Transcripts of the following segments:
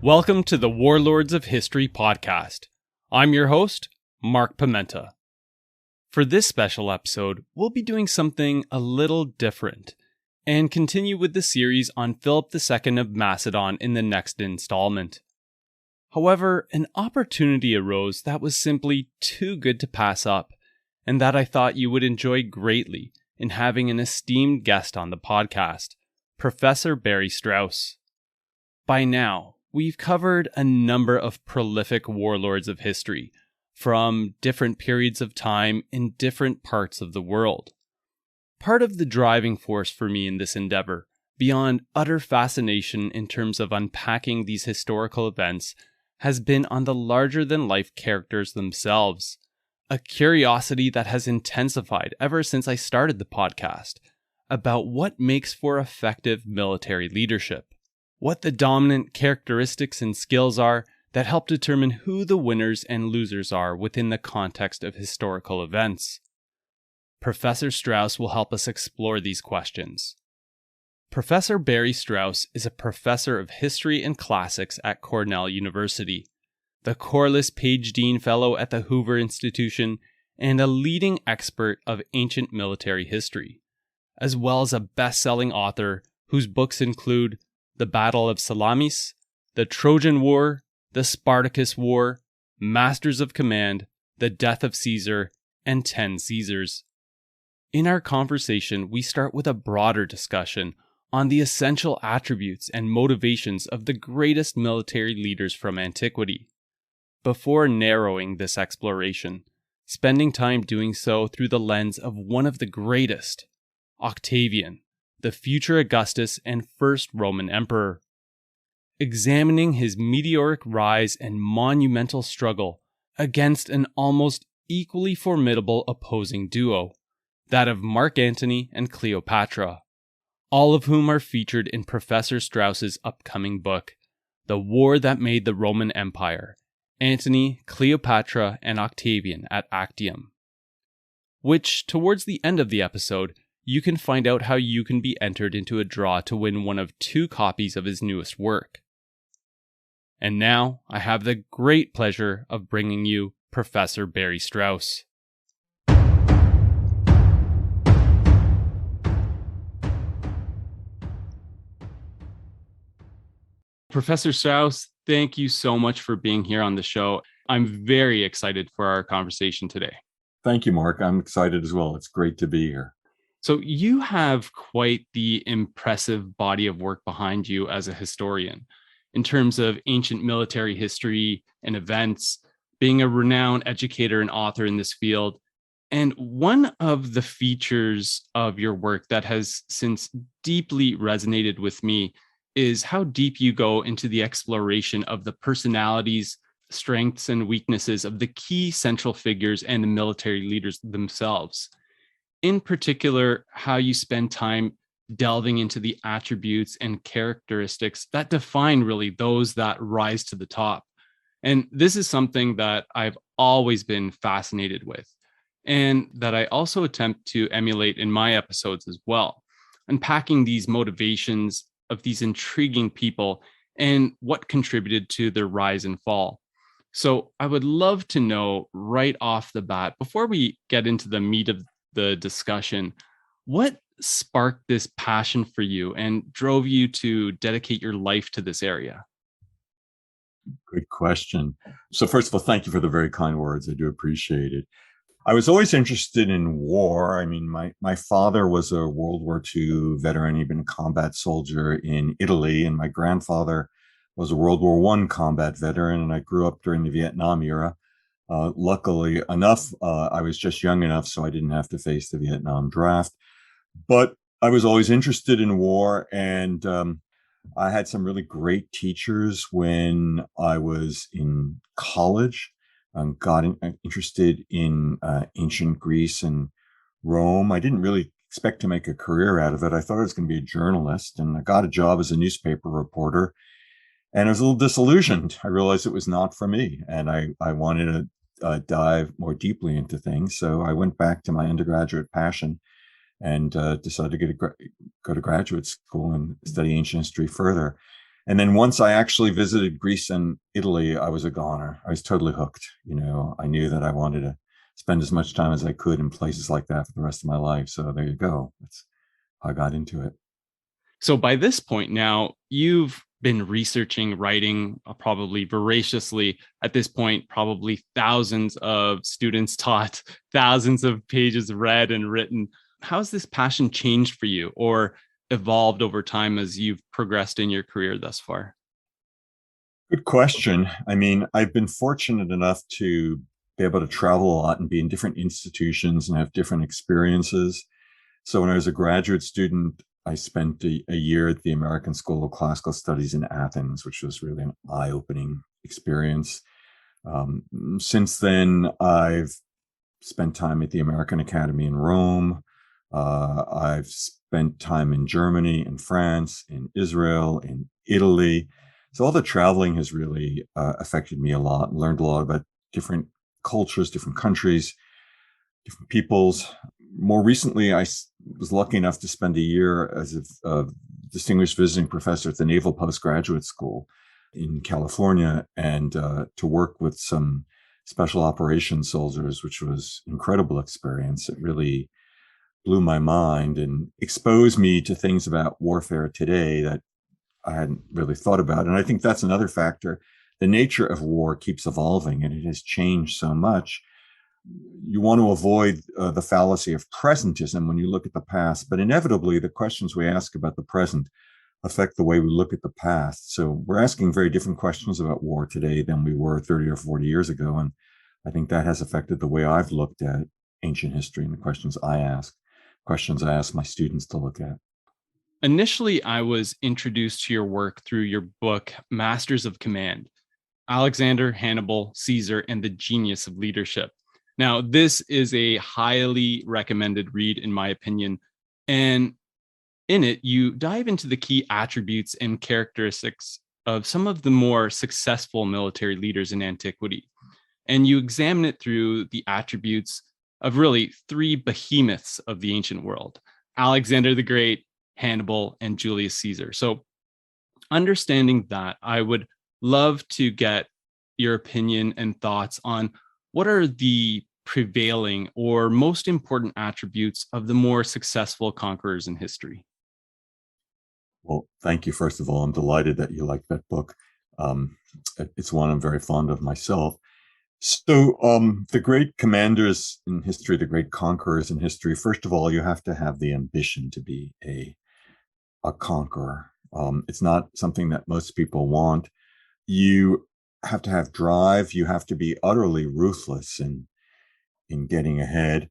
Welcome to the Warlords of History podcast. I'm your host, Mark Pimenta. For this special episode, we'll be doing something a little different and continue with the series on Philip II of Macedon in the next installment. However, an opportunity arose that was simply too good to pass up, and that I thought you would enjoy greatly in having an esteemed guest on the podcast, Professor Barry Strauss. By now, we've covered a number of prolific warlords of history from different periods of time in different parts of the world. Part of the driving force for me in this endeavor, beyond utter fascination in terms of unpacking these historical events, has been on the larger-than-life characters themselves, a curiosity that has intensified ever since I started the podcast, about what makes for effective military leadership, what the dominant characteristics and skills are that help determine who the winners and losers are within the context of historical events. Professor Strauss will help us explore these questions. Professor Barry Strauss is a professor of history and classics at Cornell University, the Corliss Page Dean Fellow at the Hoover Institution, and a leading expert of ancient military history, as well as a best-selling author whose books include The Battle of Salamis, The Trojan War, The Spartacus War, Masters of Command, The Death of Caesar, and 10 Caesars. In our conversation, we start with a broader discussion on the essential attributes and motivations of the greatest military leaders from antiquity, before narrowing this exploration, spending time doing so through the lens of one of the greatest, Octavian, the future Augustus and first Roman emperor, examining his meteoric rise and monumental struggle against an almost equally formidable opposing duo, that of Mark Antony and Cleopatra, all of whom are featured in Professor Strauss's upcoming book, The War That Made the Roman Empire, Antony, Cleopatra, and Octavian at Actium, which, towards the end of the episode, you can find out how you can be entered into a draw to win one of 2 copies of his newest work. And now, I have the great pleasure of bringing you Professor Barry Strauss. Professor Strauss, thank you so much for being here on the show. I'm very excited for our conversation today. Thank you, Mark. I'm excited as well. It's great to be here. So you have quite the impressive body of work behind you as a historian in terms of ancient military history and events, being a renowned educator and author in this field. And one of the features of your work that has since deeply resonated with me is how deep you go into the exploration of the personalities, strengths, and weaknesses of the key central figures and the military leaders themselves. In particular, how you spend time delving into the attributes and characteristics that define really those that rise to the top. And this is something that I've always been fascinated with, and that I also attempt to emulate in my episodes as well, unpacking these motivations of these intriguing people and what contributed to their rise and fall. So I would love to know right off the bat, before we get into the meat of the discussion, what sparked this passion for you and drove you to dedicate your life to this area? Good question. So first of all, thank you for the very kind words. I do appreciate it. I was always interested in war. I mean, my father was a World War II veteran. He'd been a combat soldier in Italy, and my grandfather was a World War I combat veteran, and I grew up during the Vietnam era. Luckily enough, I was just young enough, so I didn't have to face the Vietnam draft. But I was always interested in war, and I had some really great teachers when I was in college. Got interested in ancient Greece and Rome. I didn't really expect to make a career out of it. I thought I was going to be a journalist, and I got a job as a newspaper reporter. And I was a little disillusioned. I realized it was not for me, and I wanted to dive more deeply into things. So I went back to my undergraduate passion and decided to go to graduate school and study ancient history further. And then once I actually visited Greece and Italy, I was a goner. I was totally hooked. I knew that I wanted to spend as much time as I could in places like that for the rest of my life. So there you go. That's how I got into it. So by this point now, you've been researching, writing probably voraciously at this point, probably thousands of students taught, thousands of pages read and written. How's this passion changed for you or evolved over time as you've progressed in your career thus far? Good question. I mean, I've been fortunate enough to be able to travel a lot and be in different institutions and have different experiences. So when I was a graduate student, I spent a year at the American School of Classical Studies in Athens, which was really an eye-opening experience. Since then, I've spent time at the American Academy in Rome. I've spent time in Germany, in France, in Israel, in Italy. So all the traveling has really affected me a lot. Learned a lot about different cultures, different countries, different peoples. More recently, I was lucky enough to spend a year as a distinguished visiting professor at the Naval Postgraduate School in California, and to work with some special operations soldiers, which was an incredible experience. It really blew my mind and exposed me to things about warfare today that I hadn't really thought about. And I think that's another factor. The nature of war keeps evolving, and it has changed so much. You want to avoid the fallacy of presentism when you look at the past, but inevitably the questions we ask about the present affect the way we look at the past. So we're asking very different questions about war today than we were 30 or 40 years ago. And I think that has affected the way I've looked at ancient history and the questions I ask my students to look at. Initially, I was introduced to your work through your book, Masters of Command: Alexander, Hannibal, Caesar, and the Genius of Leadership. Now, this is a highly recommended read, in my opinion. And in it, you dive into the key attributes and characteristics of some of the more successful military leaders in antiquity. And you examine it through the attributes of really three behemoths of the ancient world: Alexander the Great, Hannibal, and Julius Caesar. So, understanding that, I would love to get your opinion and thoughts on what are the prevailing or most important attributes of the more successful conquerors in history. Well, thank you. First of all, I'm delighted that you like that book. Um, it's one I'm very fond of myself. So, the great commanders in history, the great conquerors in history, first of all, you have to have the ambition to be a conqueror. It's not something that most people want. You have to have drive. You have to be utterly ruthless in getting ahead.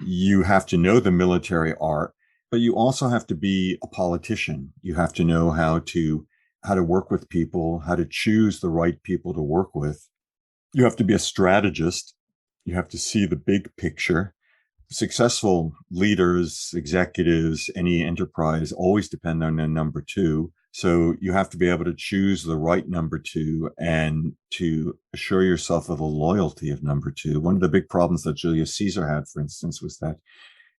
You have to know the military art, but you also have to be a politician. You have to know how to work with people, how to choose the right people to work with. You have to be a strategist. You have to see the big picture. Successful leaders, executives, any enterprise always depend on their number two. So you have to be able to choose the right number two and to assure yourself of the loyalty of number two. One of the big problems that Julius Caesar had, for instance, was that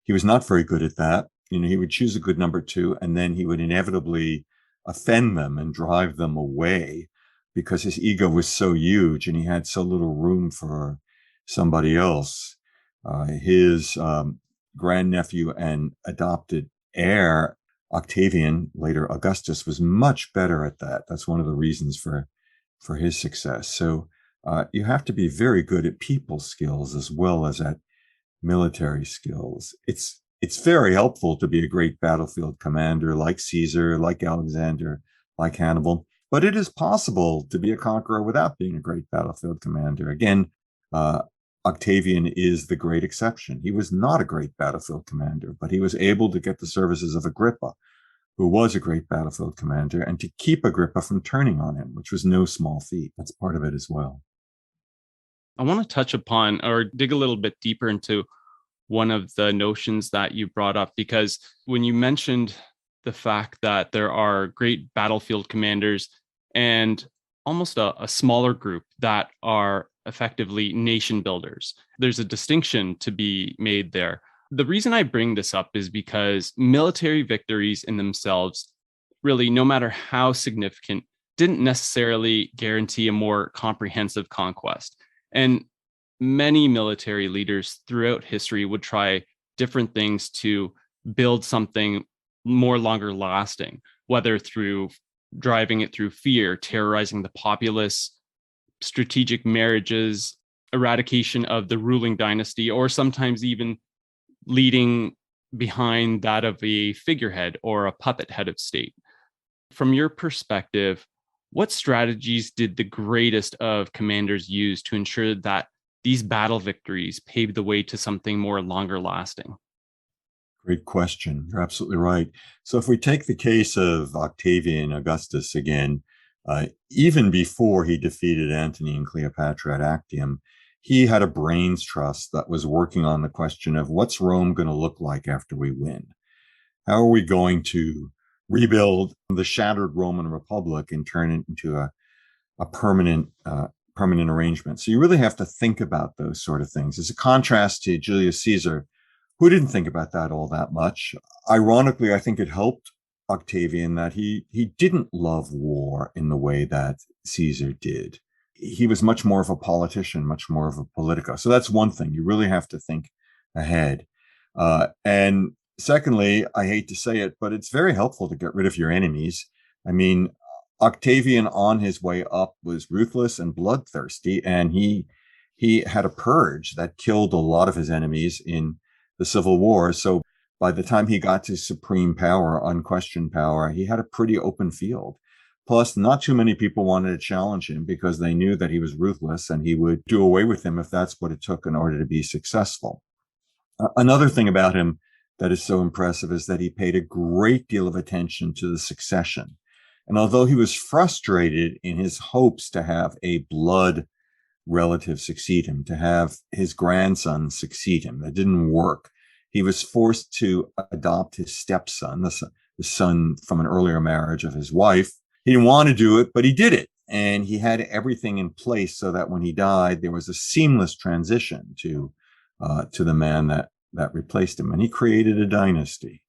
he was not very good at that. He would choose a good number two, and then he would inevitably offend them and drive them away because his ego was so huge and he had so little room for somebody else. His grandnephew and adopted heir, Octavian, later Augustus, was much better at that. That's one of the reasons for his success. So you have to be very good at people skills as well as at military skills. It's very helpful to be a great battlefield commander like Caesar, like Alexander, like Hannibal. But it is possible to be a conqueror without being a great battlefield commander. Again, Octavian is the great exception. He was not a great battlefield commander, but he was able to get the services of Agrippa, who was a great battlefield commander, and to keep Agrippa from turning on him, which was no small feat. That's part of it as well. I want to touch upon or dig a little bit deeper into one of the notions that you brought up, because when you mentioned the fact that there are great battlefield commanders and almost a smaller group that are effectively nation builders, there's a distinction to be made there. The reason I bring this up is because military victories in themselves, really, no matter how significant, didn't necessarily guarantee a more comprehensive conquest. And many military leaders throughout history would try different things to build something more longer lasting, whether through driving it through fear, terrorizing the populace, strategic marriages, eradication of the ruling dynasty, or sometimes even leading behind that of a figurehead or a puppet head of state. From your perspective, what strategies did the greatest of commanders use to ensure that these battle victories paved the way to something more longer lasting? Great question. You're absolutely right. So if we take the case of Octavian Augustus again, even before he defeated Antony and Cleopatra at Actium, he had a brains trust that was working on the question of what's Rome going to look like after we win? How are we going to rebuild the shattered Roman Republic and turn it into a permanent arrangement? So you really have to think about those sort of things. As a contrast to Julius Caesar, who didn't think about that all that much. Ironically, I think it helped Octavian that he didn't love war in the way that Caesar did. He was much more of a politician, much more of a politico. So that's one thing. You really have to think ahead. And secondly, I hate to say it, but it's very helpful to get rid of your enemies. I mean, Octavian on his way up was ruthless and bloodthirsty, and he had a purge that killed a lot of his enemies in the Civil War. So by the time he got to supreme power, unquestioned power, he had a pretty open field. Plus, not too many people wanted to challenge him because they knew that he was ruthless and he would do away with them if that's what it took in order to be successful. Another thing about him that is so impressive is that he paid a great deal of attention to the succession. And although he was frustrated in his hopes to have a blood relative succeed him, to have his grandson succeed him, that didn't work. He was forced to adopt his stepson, the son from an earlier marriage of his wife. He didn't want to do it, but he did it. And he had everything in place so that when he died, there was a seamless transition to the man that replaced him. And he created a dynasty.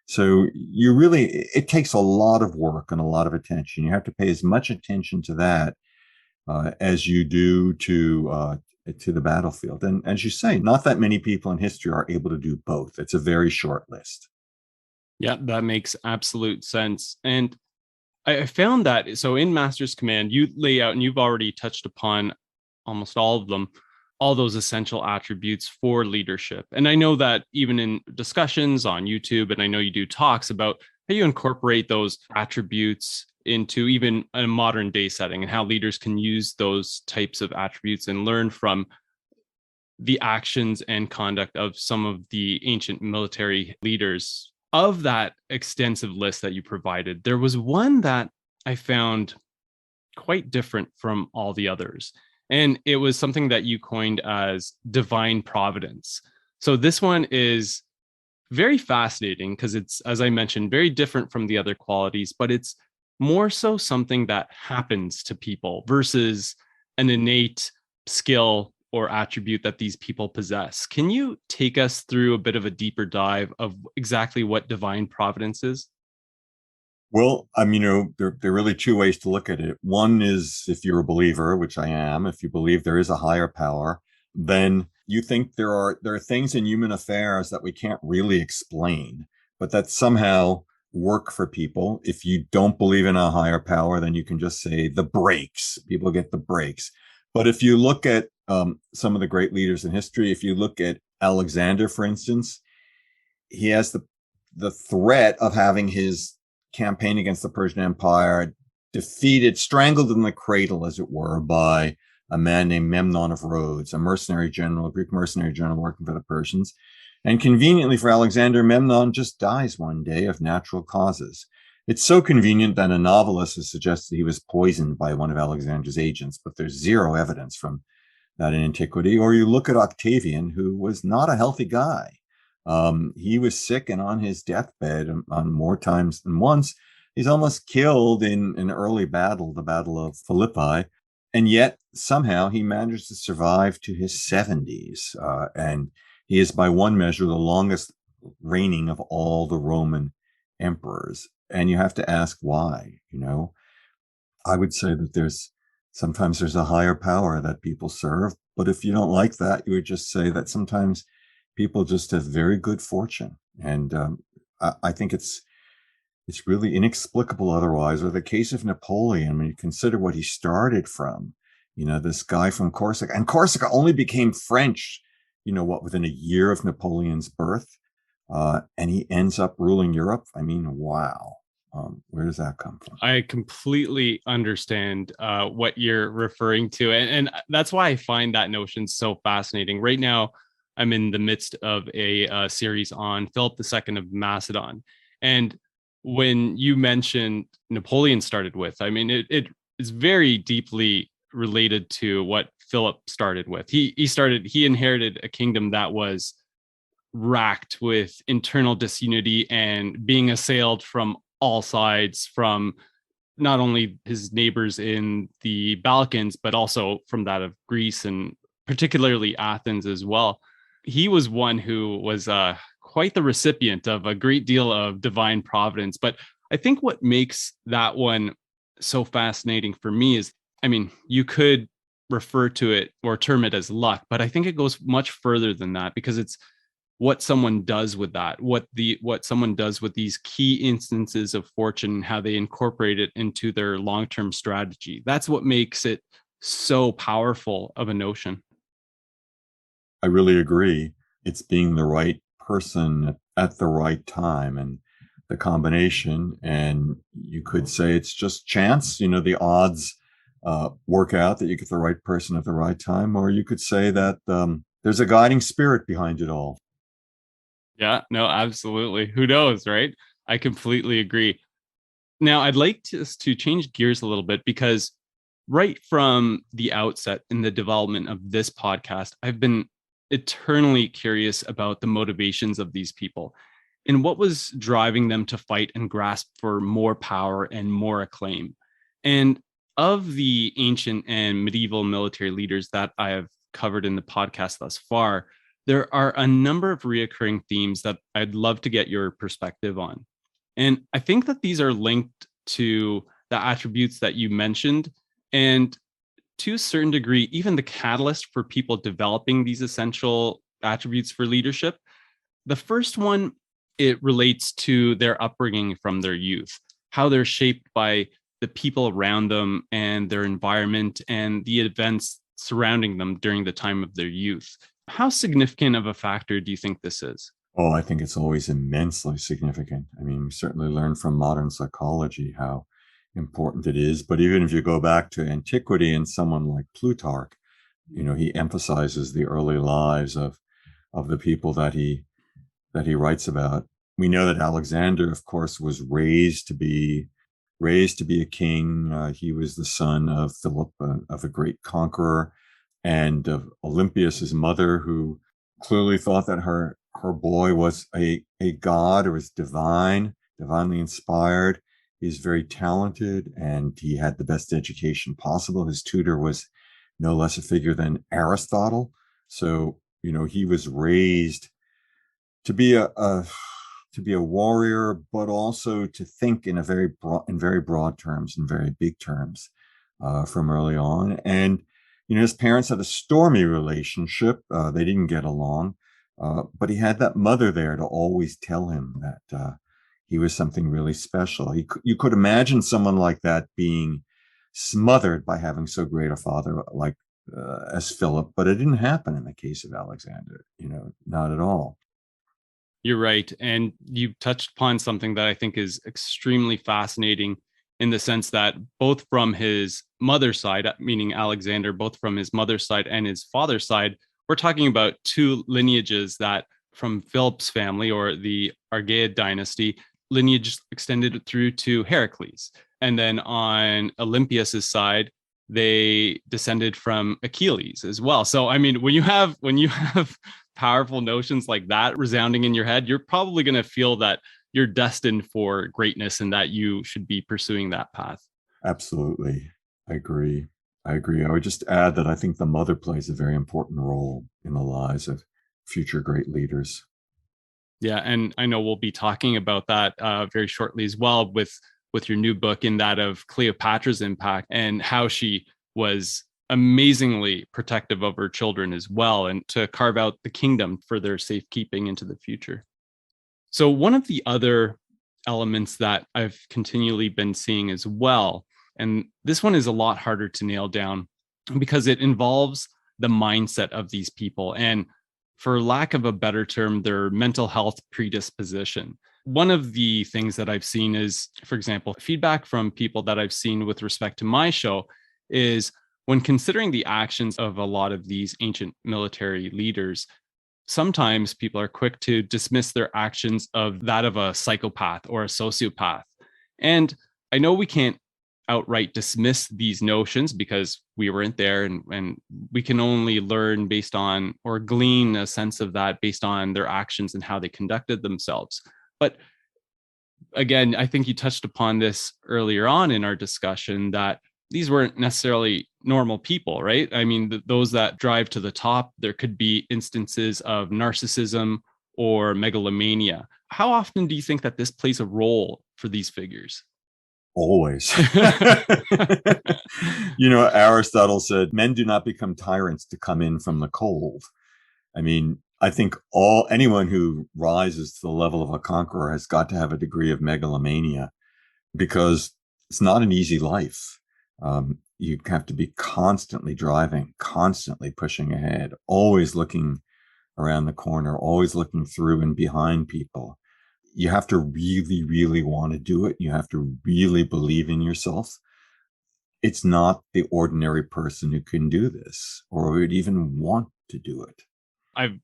So it takes a lot of work and a lot of attention. You have to pay as much attention to that as you do to the battlefield. And as you say, not that many people in history are able to do both. It's a very short list. Yeah, that makes absolute sense. And I found that, so in Master's Command, you lay out, and you've already touched upon almost all of them, all those essential attributes for leadership. And I know that even in discussions on YouTube, and I know you do talks about how you incorporate those attributes into even a modern day setting and how leaders can use those types of attributes and learn from the actions and conduct of some of the ancient military leaders. Of that extensive list that you provided, there was one that I found quite different from all the others. And it was something that you coined as divine providence. So this one is very fascinating because it's, as I mentioned, very different from the other qualities, but it's more so something that happens to people versus an innate skill or attribute that these people possess. Can you take us through a bit of a deeper dive of exactly what divine providence is? Well, there are really two ways to look at it. One is if you're a believer, which I am, if you believe there is a higher power, then you think there are things in human affairs that we can't really explain, but that somehow work for people. If you don't believe in a higher power, then you can just say the breaks. People get the breaks. But if you look at some of the great leaders in history, if you look at Alexander, for instance, he has the threat of having his campaign against the Persian Empire defeated, strangled in the cradle, as it were, by a man named Memnon of Rhodes, a mercenary general, a Greek mercenary general working for the Persians. And conveniently for Alexander, Memnon just dies one day of natural causes. It's so convenient that a novelist has suggested he was poisoned by one of Alexander's agents, but there's zero evidence from that in antiquity. Or you look at Octavian, who was not a healthy guy. He was sick and on his deathbed on more times than once. He's almost killed in an early battle, the Battle of Philippi. And yet somehow he managed to survive to his 70s. And he is by one measure the longest reigning of all the Roman emperors. And you have to ask why, I would say that sometimes there's a higher power that people serve. But if you don't like that, you would just say that sometimes people just have very good fortune. And I think it's really inexplicable otherwise. Or the case of Napoleon, when you consider what he started from, this guy from Corsica, and Corsica only became French, within a year of Napoleon's birth, and he ends up ruling Europe. I mean, wow. Where does that come from? I completely understand what you're referring to. And that's why I find that notion so fascinating. Right now, I'm in the midst of a series on Philip II of Macedon. And when you mentioned Napoleon started with, I mean, it is very deeply related to what Philip started with. He inherited a kingdom that was racked with internal disunity and being assailed from all sides, from not only his neighbors in the Balkans, but also from that of Greece and particularly Athens as well. He was one who was quite the recipient of a great deal of divine providence. But I think what makes that one so fascinating for me is, I mean, you could refer to it or term it as luck, but I think it goes much further than that, because it's what someone does with that, what someone does with these key instances of fortune, and how they incorporate it into their long-term strategy. That's what makes it so powerful of a notion. I really agree. It's being the right person at the right time, and the combination. And you could say it's just chance, the odds work out that you get the right person at the right time. Or you could say that there's a guiding spirit behind it all. Yeah, no, absolutely. Who knows, right? I completely agree. Now, I'd like to change gears a little bit, because right from the outset in the development of this podcast, I've been eternally curious about the motivations of these people and what was driving them to fight and grasp for more power and more acclaim. And of the ancient and medieval military leaders that I have covered in the podcast thus far, there are a number of reoccurring themes that I'd love to get your perspective on. And I think that these are linked to the attributes that you mentioned, and to a certain degree, even the catalyst for people developing these essential attributes for leadership. The first one, it relates to their upbringing from their youth, how they're shaped by the people around them and their environment and the events surrounding them during the time of their youth. How significant of a factor do you think this is? Oh, I think it's always immensely significant. I mean, we certainly learn from modern psychology how important it is. But even if you go back to antiquity and someone like Plutarch, he emphasizes the early lives of the people that he writes about. We know that Alexander, of course, was raised to be a king. He was the son of Philip, of a great conqueror, and of Olympias, his mother, who clearly thought that her boy was a god, or was divinely inspired. He's very talented, and he had the best education possible. His tutor was no less a figure than Aristotle. So, he was raised to be a warrior, but also to think in very broad terms, in very big terms, from early on. And his parents had a stormy relationship. They didn't get along, but he had that mother there to always tell him that he was something really special. You could imagine someone like that being smothered by having so great a father like as Philip, but it didn't happen in the case of Alexander. Not at all. You're right. And you touched upon something that I think is extremely fascinating, in the sense that both from his mother's side, meaning Alexander, both from his mother's side and his father's side, we're talking about two lineages that, from Philip's family, or the Argead dynasty, lineage extended through to Heracles. And then on Olympias's side, they descended from Achilles as well. So, I mean, when you have powerful notions like that resounding in your head, you're probably going to feel that you're destined for greatness and that you should be pursuing that path. Absolutely. I agree. I would just add that I think the mother plays a very important role in the lives of future great leaders. Yeah, and I know we'll be talking about that very shortly as well, with with your new book in that of Cleopatra's impact and how she was amazingly protective of her children as well, and to carve out the kingdom for their safekeeping into the future. So one of the other elements that I've continually been seeing as well, and this one is a lot harder to nail down because it involves the mindset of these people and, for lack of a better term, their mental health predisposition. One of the things that I've seen is, for example, feedback from people that I've seen with respect to my show is when considering the actions of a lot of these ancient military leaders, sometimes people are quick to dismiss their actions of that of a psychopath or a sociopath. And I know we can't outright dismiss these notions because we weren't there, and we can only learn based on or glean a sense of that based on their actions and how they conducted themselves. But again, I think you touched upon this earlier on in our discussion that these weren't necessarily normal people, right? I mean, those that drive to the top, there could be instances of narcissism or megalomania. How often do you think that this plays a role for these figures? Always. Aristotle said, men do not become tyrants to come in from the cold. I mean, I think anyone who rises to the level of a conqueror has got to have a degree of megalomania, because it's not an easy life. You have to be constantly driving, constantly pushing ahead, always looking around the corner, always looking through and behind people. You have to really, really want to do it. You have to really believe in yourself. It's not the ordinary person who can do this or would even want to do it. I've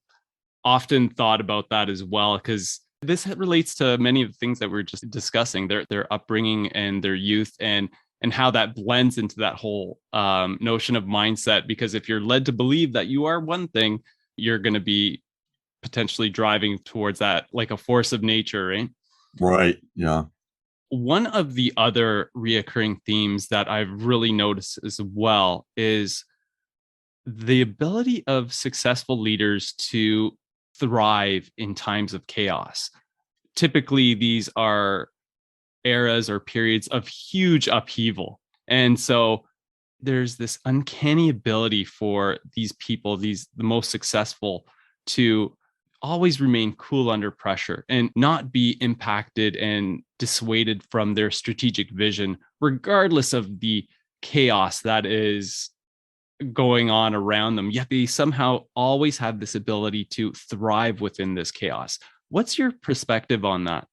often thought about that as well, because this relates to many of the things that we're just discussing, their upbringing and their youth, and how that blends into that whole notion of mindset. Because if you're led to believe that you are one thing, you're going to be potentially driving towards that like a force of nature, right? Right. Yeah. One of the other reoccurring themes that I've really noticed as well is the ability of successful leaders to thrive in times of chaos. Typically, these are eras or periods of huge upheaval. And so there's this uncanny ability for these people, the most successful, to always remain cool under pressure and not be impacted and dissuaded from their strategic vision, regardless of the chaos that is going on around them. Yet they somehow always have this ability to thrive within this chaos. What's your perspective on that?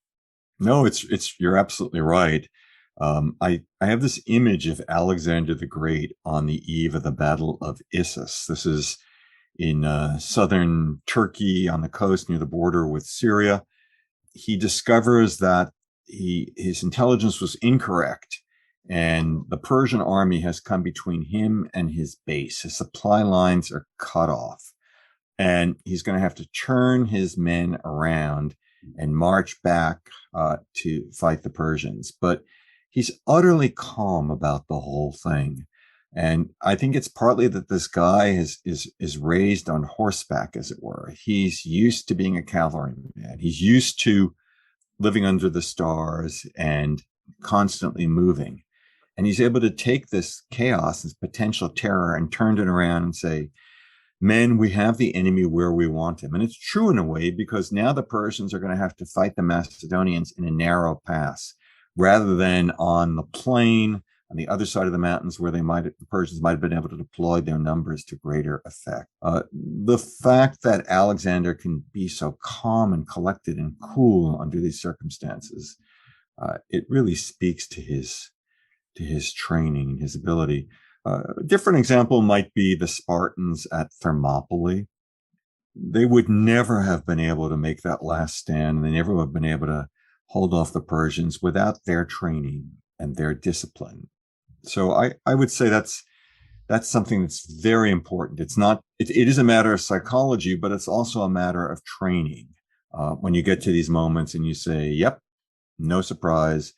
No, you're absolutely right. I have this image of Alexander the Great on the eve of the Battle of Issus. This is in southern Turkey on the coast near the border with Syria. He discovers that his intelligence was incorrect, and the Persian army has come between him and his base. His supply lines are cut off, and he's going to have to turn his men around and march back to fight the Persians. But he's utterly calm about the whole thing. And I think it's partly that this guy is raised on horseback, as it were. He's used to being a cavalryman. He's used to living under the stars and constantly moving. And he's able to take this chaos, this potential terror, and turn it around and say, men, we have the enemy where we want him. And it's true in a way, because now the Persians are going to have to fight the Macedonians in a narrow pass rather than on the plain on the other side of the mountains where the Persians might have been able to deploy their numbers to greater effect. The fact that Alexander can be so calm and collected and cool under these circumstances, it really speaks to his training, his ability. A different example might be the Spartans at Thermopylae. They would never have been able to make that last stand, and they never would have been able to hold off the Persians without their training and their discipline. So I would say that's something that's very important. It is a matter of psychology, but it's also a matter of training. When you get to these moments and you say, yep, no surprise,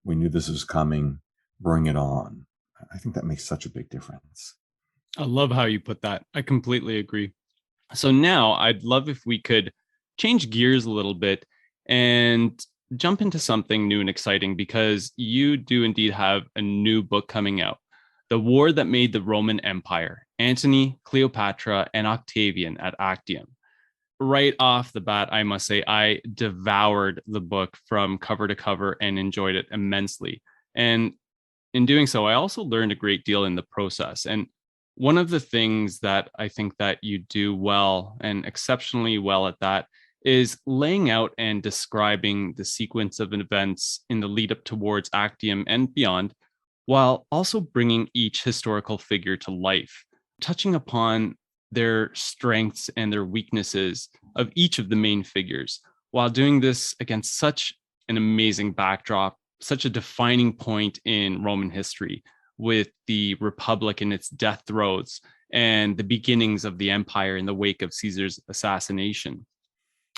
we knew this was coming, bring it on. I think that makes such a big difference. I love how you put that. I completely agree. So now I'd love if we could change gears a little bit and jump into something new and exciting because you do indeed have a new book coming out. The War That Made the Roman Empire, Antony, Cleopatra, and Octavian at Actium. Right off the bat, I must say, I devoured the book from cover to cover and enjoyed it immensely. And in doing so, I also learned a great deal in the process. And one of the things that I think that you do well and exceptionally well at that is laying out and describing the sequence of events in the lead up towards Actium and beyond, while also bringing each historical figure to life, touching upon their strengths and their weaknesses of each of the main figures, while doing this against such an amazing backdrop, such a defining point in Roman history with the Republic and its death throes and the beginnings of the empire in the wake of Caesar's assassination.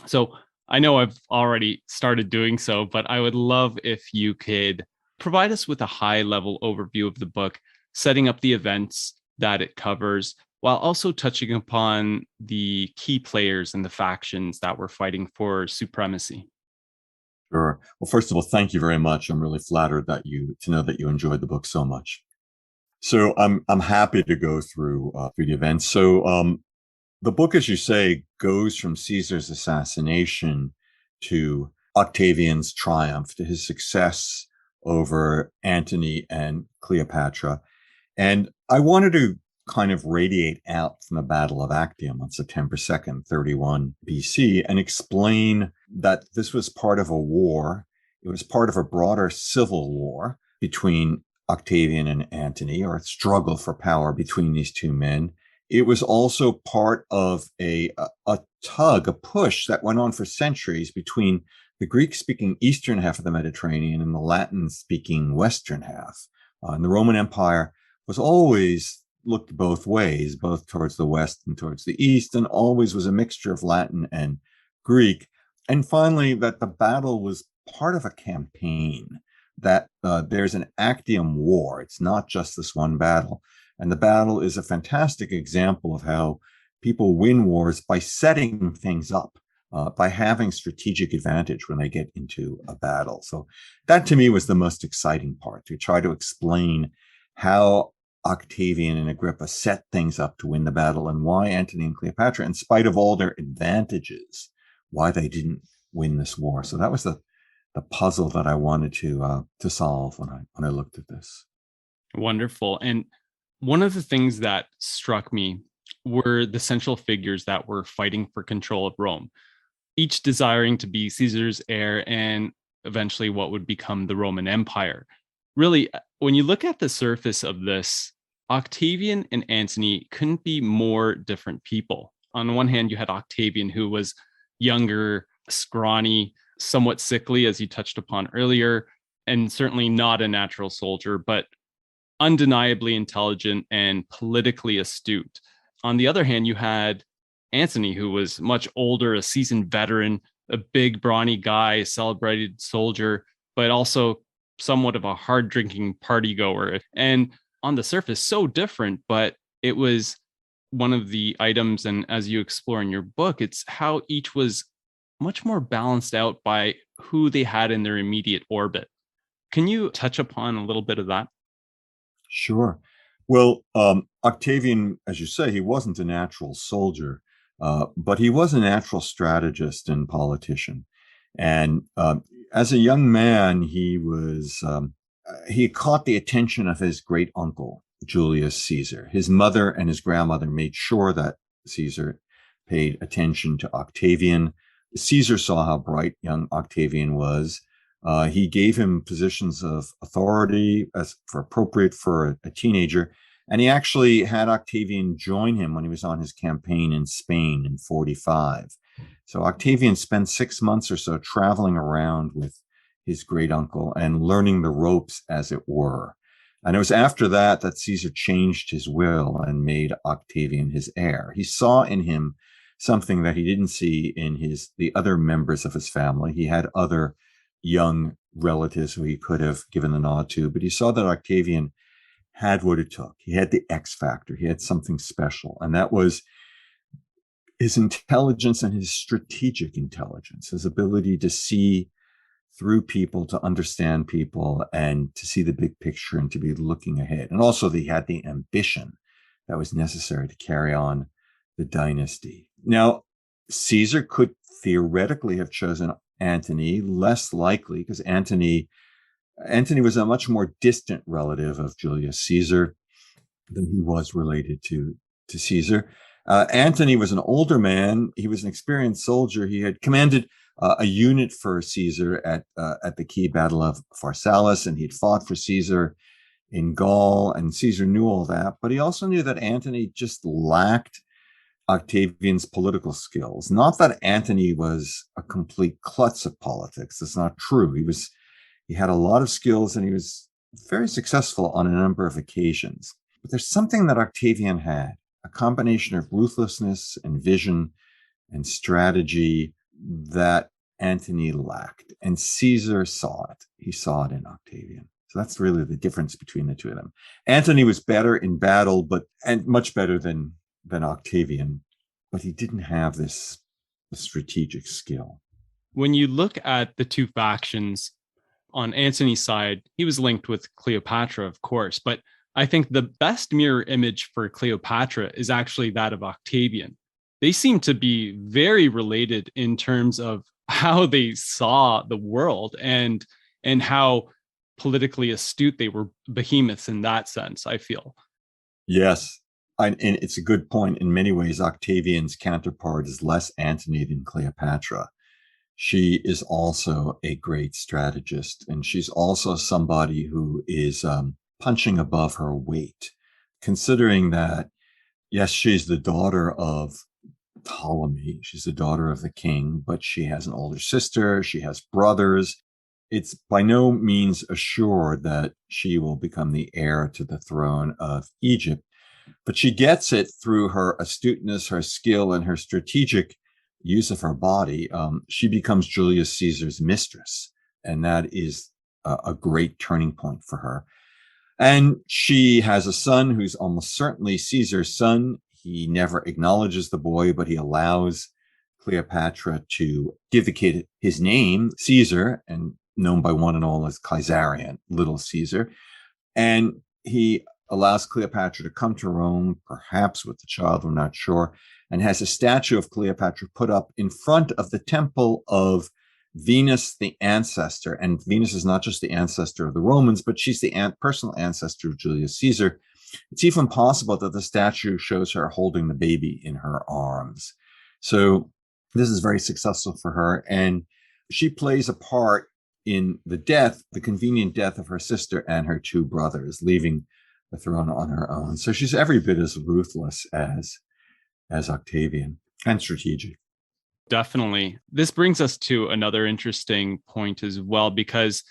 So I know I've already started doing so, but I would love if you could provide us with a high level overview of the book, setting up the events that it covers, while also touching upon the key players and the factions that were fighting for supremacy. Sure. Well, first of all, thank you very much. I'm really flattered to know that you enjoyed the book so much. So I'm happy to go through the events. So the book, as you say, goes from Caesar's assassination to Octavian's triumph, to his success over Antony and Cleopatra. And I wanted to kind of radiate out from the Battle of Actium on September 2nd, 31 BC, and explain that this was part of a war. It was part of a broader civil war between Octavian and Antony, or a struggle for power between these two men. It was also part of a push that went on for centuries between the Greek-speaking eastern half of the Mediterranean and the Latin-speaking western half. And the Roman Empire was always looked both ways, both towards the west and towards the east, and always was a mixture of Latin and Greek. And finally, that the battle was part of a campaign, that there's an Actium war. It's not just this one battle. And the battle is a fantastic example of how people win wars by setting things up, by having strategic advantage when they get into a battle. So that to me was the most exciting part, to try to explain how Octavian and Agrippa set things up to win the battle, and why Antony and Cleopatra, in spite of all their advantages, why they didn't win this war. So that was the puzzle that I wanted to solve when I looked at this. Wonderful. And one of the things that struck me were the central figures that were fighting for control of Rome, each desiring to be Caesar's heir and eventually what would become the Roman Empire. Really, when you look at the surface of this, Octavian and Antony couldn't be more different people. On one hand, you had Octavian, who was younger, scrawny, somewhat sickly, as you touched upon earlier, and certainly not a natural soldier, but undeniably intelligent and politically astute. On the other hand, you had Antony, who was much older, a seasoned veteran, a big, brawny guy, a celebrated soldier, but also somewhat of a hard drinking party goer. And on the surface, so different, but it was one of the items. And as you explore in your book, it's how each was much more balanced out by who they had in their immediate orbit. Can you touch upon a little bit of that? Sure. Well, Octavian, as you say, he wasn't a natural soldier, but he was a natural strategist and politician. And as a young man, he caught the attention of his great uncle, Julius Caesar. His mother and his grandmother made sure that Caesar paid attention to Octavian. Caesar saw how bright young Octavian was. He gave him positions of authority appropriate for a teenager. And he actually had Octavian join him when he was on his campaign in Spain in 45. So Octavian spent 6 months or so traveling around with his great uncle and learning the ropes, as it were. And it was after that that Caesar changed his will and made Octavian his heir. He saw in him something that he didn't see in the other members of his family. He had other young relatives who he could have given the nod to, but he saw that Octavian had what it took. He had the X factor. He had something special, and that was his intelligence and his strategic intelligence, his ability to see through people, to understand people, and to see the big picture and to be looking ahead. And also, he had the ambition that was necessary to carry on the dynasty. Now, Caesar could theoretically have chosen Antony, less likely, because Antony was a much more distant relative of Julius Caesar than he was related to Caesar. Antony was an older man. He was an experienced soldier. He had commanded a unit for Caesar at the key battle of Pharsalus, and he'd fought for Caesar in Gaul, and Caesar knew all that. But he also knew that Antony just lacked Octavian's political skills. Not that Antony was a complete klutz of politics. That's not true. He had a lot of skills, and he was very successful on a number of occasions. But there's something that Octavian had, a combination of ruthlessness and vision and strategy that Antony lacked. And Caesar saw it. He saw it in Octavian. So that's really the difference between the two of them. Antony was better in battle, and much better than Octavian, but he didn't have this strategic skill. When you look at the two factions, on Antony's side, he was linked with Cleopatra, of course, but I think the best mirror image for Cleopatra is actually that of Octavian. They seem to be very related in terms of how they saw the world and how politically astute they were, behemoths in that sense, I feel. Yes, and it's a good point. In many ways, Octavian's counterpart is less Antony than Cleopatra. She is also a great strategist, and she's also somebody who is punching above her weight, considering that, yes, she's the daughter of Ptolemy. She's the daughter of the king, but she has an older sister. She has brothers. It's by no means assured that she will become the heir to the throne of Egypt, but she gets it through her astuteness, her skill, and her strategic use of her body. She becomes Julius Caesar's mistress, and that is a great turning point for her. And she has a son who's almost certainly Caesar's son. He never acknowledges the boy, but he allows Cleopatra to give the kid his name, Caesar, and known by one and all as Caesarion, Little Caesar. And he allows Cleopatra to come to Rome, perhaps with the child, we're not sure, and has a statue of Cleopatra put up in front of the temple of Venus, the ancestor. And Venus is not just the ancestor of the Romans, but she's the personal ancestor of Julius Caesar. It's even possible that the statue shows her holding the baby in her arms. So this is very successful for her. And she plays a part in the convenient death of her sister and her two brothers, leaving the throne on her own. So she's every bit as ruthless as Octavian, and strategic. Definitely. This brings us to another interesting point as well, because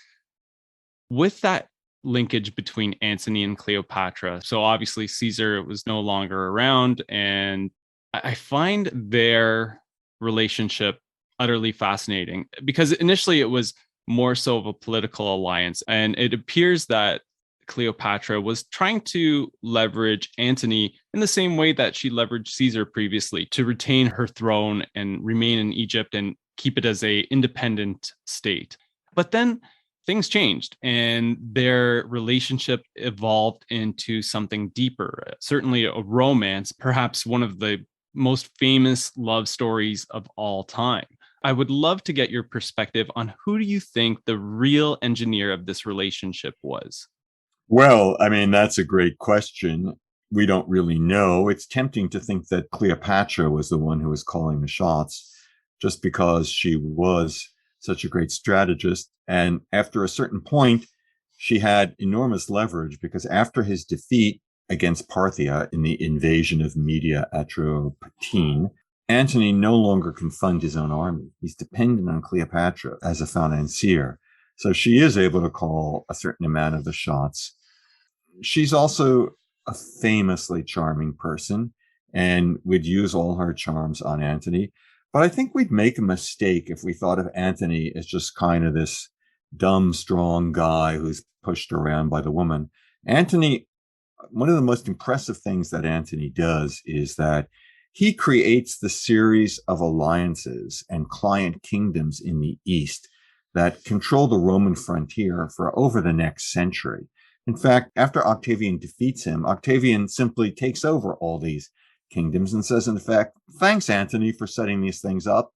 with that linkage between Antony and Cleopatra, so obviously Caesar was no longer around, and I find their relationship utterly fascinating, because initially it was more so of a political alliance, and it appears that Cleopatra was trying to leverage Antony in the same way that she leveraged Caesar previously, to retain her throne and remain in Egypt and keep it as an independent state. But then things changed and their relationship evolved into something deeper, certainly a romance, perhaps one of the most famous love stories of all time. I would love to get your perspective on who do you think the real engineer of this relationship was? Well, I mean, that's a great question. We don't really know. It's tempting to think that Cleopatra was the one who was calling the shots, just because she was such a great strategist. And after a certain point, she had enormous leverage, because after his defeat against Parthia in the invasion of Media Atropatene, Antony no longer can fund his own army. He's dependent on Cleopatra as a financier. So she is able to call a certain amount of the shots. She's also a famously charming person and would use all her charms on Antony. But I think we'd make a mistake if we thought of Antony as just kind of this dumb, strong guy who's pushed around by the woman. Antony, one of the most impressive things that Antony does is that he creates the series of alliances and client kingdoms in the East that control the Roman frontier for over the next century. In fact, after Octavian defeats him, Octavian simply takes over all these kingdoms and says, in fact, thanks, Antony, for setting these things up.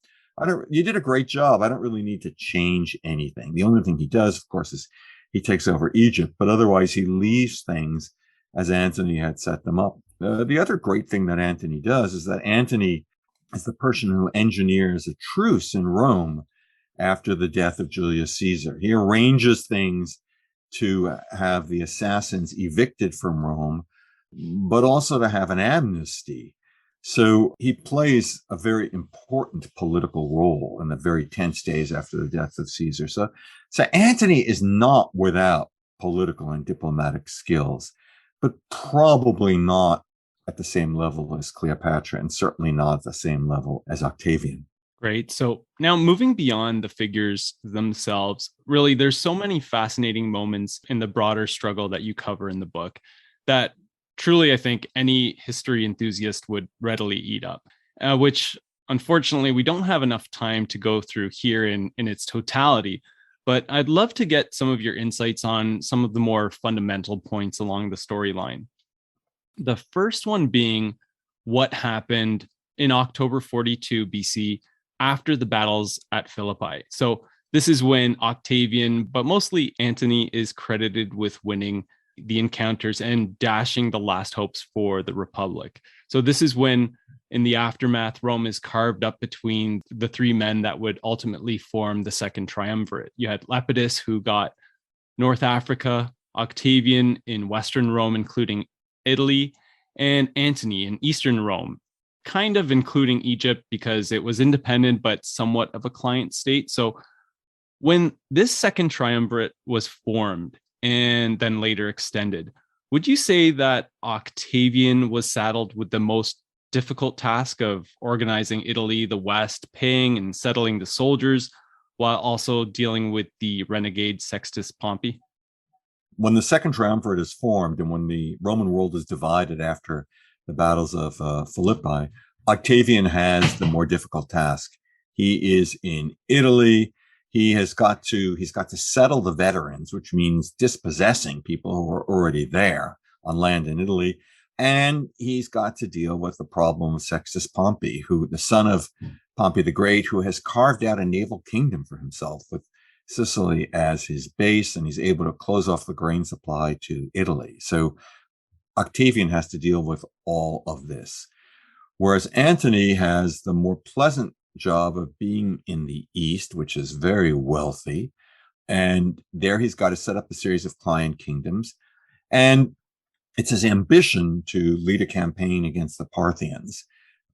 You did a great job. I don't really need to change anything. The only thing he does, of course, is he takes over Egypt, but otherwise he leaves things as Antony had set them up. The other great thing that Antony does is that Antony is the person who engineers a truce in Rome after the death of Julius Caesar. He arranges things to have the assassins evicted from Rome, but also to have an amnesty. So he plays a very important political role in the very tense days after the death of Caesar. So Antony is not without political and diplomatic skills, but probably not at the same level as Cleopatra, and certainly not at the same level as Octavian. Great. So now moving beyond the figures themselves, really, there's so many fascinating moments in the broader struggle that you cover in the book that truly, I think any history enthusiast would readily eat up, which unfortunately we don't have enough time to go through here in its totality. But I'd love to get some of your insights on some of the more fundamental points along the storyline. The first one being what happened in October 42 BC after the battles at Philippi. So this is when Octavian, but mostly Antony, is credited with winning the encounters and dashing the last hopes for the Republic. So this is when, in the aftermath, Rome is carved up between the three men that would ultimately form the second triumvirate. You had Lepidus, who got North Africa, Octavian in Western Rome, including Italy, and Antony in Eastern Rome, kind of including Egypt because it was independent, but somewhat of a client state. So when this second triumvirate was formed and then later extended, would you say that Octavian was saddled with the most difficult task of organizing Italy, the West, paying and settling the soldiers, while also dealing with the renegade Sextus Pompey? When the second triumvirate is formed and when the Roman world is divided after the battles of Philippi, Octavian has the more difficult task. He is in Italy. He's got to settle the veterans, which means dispossessing people who are already there on land in Italy. And he's got to deal with the problem of Sextus Pompey, who, the son of Pompey the Great, who has carved out a naval kingdom for himself with Sicily as his base, and he's able to close off the grain supply to Italy. So Octavian has to deal with all of this. Whereas Antony has the more pleasant job of being in the East, which is very wealthy. And there he's got to set up a series of client kingdoms. And it's his ambition to lead a campaign against the Parthians.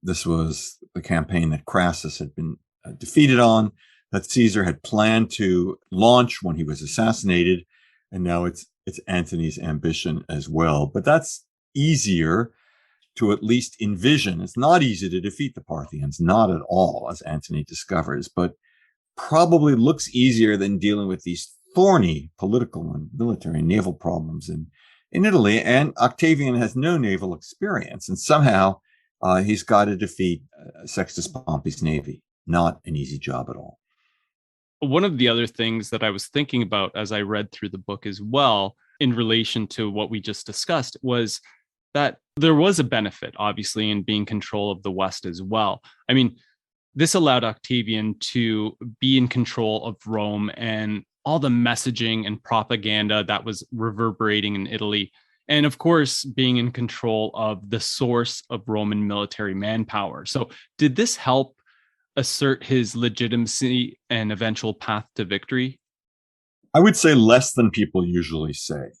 This was the campaign that Crassus had been defeated on, that Caesar had planned to launch when he was assassinated. And now it's Antony's ambition as well. But that's easier to at least envision. It's not easy to defeat the Parthians, not at all, as Antony discovers, but probably looks easier than dealing with these thorny political and military and naval problems in Italy. And Octavian has no naval experience, and somehow he's got to defeat Sextus Pompey's navy. Not an easy job at all. One of the other things that I was thinking about as I read through the book as well, in relation to what we just discussed, was that there was a benefit, obviously, in being control of the West as well. I mean, this allowed Octavian to be in control of Rome and all the messaging and propaganda that was reverberating in Italy. And of course, being in control of the source of Roman military manpower. So did this help assert his legitimacy and eventual path to victory? I would say less than people usually say.